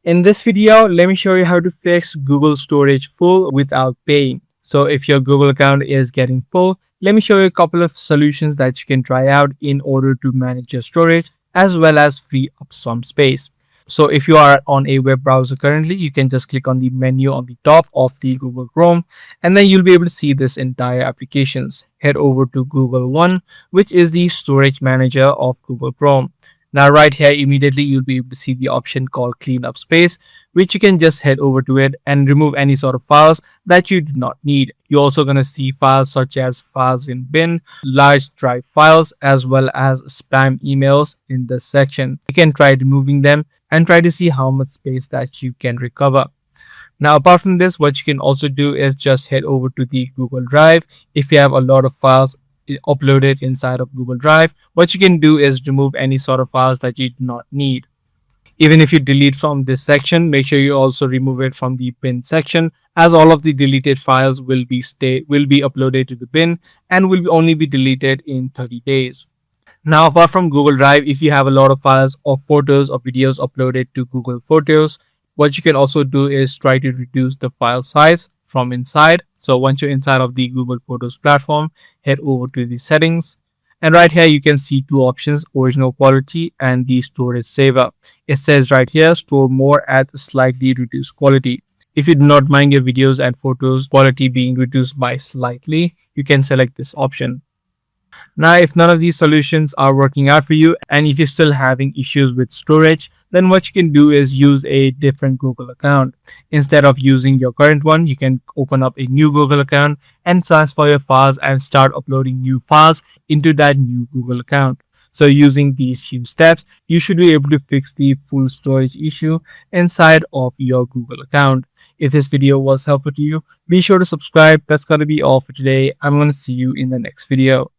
In this video, let me show you how to fix Google storage full without paying. So if your Google account is getting full, let me show you a couple of solutions that you can try out in order to manage your storage as well as free up some space. So if you are on a web browser currently, you can just click on the menu on the top of the Google Chrome, and then you'll be able to see this entire applications. Head over to Google One, which is the storage manager of Google Chrome. Now right here, immediately you'll be able to see the option called clean up space, which you can just head over to it and remove any sort of files that you do not need. You're also going to see files such as files in bin, large drive files, as well as spam emails in this section. You can try removing them and try to see how much space that you can recover. Now, apart from this, what you can also do is just head over to the Google Drive. If you have a lot of files uploaded inside of Google Drive, what you can do is remove any sort of files that you do not need. Even if you delete from this section, make sure you also remove it from the bin section, as all of the deleted files will be uploaded to the bin and will only be deleted in 30 days. Now, apart from Google Drive, if you have a lot of files or photos or videos uploaded to Google Photos, what you can also do is try to reduce the file size from inside. So once you're inside of the Google Photos platform, head over to the settings. And right here, you can see two options, original quality and the storage saver. It says right here, store more at slightly reduced quality. If you do not mind your videos and photos quality being reduced by slightly, you can select this option. Now, if none of these solutions are working out for you and if you're still having issues with storage, then what you can do is use a different Google account. Instead of using your current one, you can open up a new Google account and transfer your files and start uploading new files into that new Google account. So using these few steps, you should be able to fix the full storage issue inside of your Google account. If this video was helpful to you, be sure to subscribe. That's going to be all for today. I'm going to see you in the next video.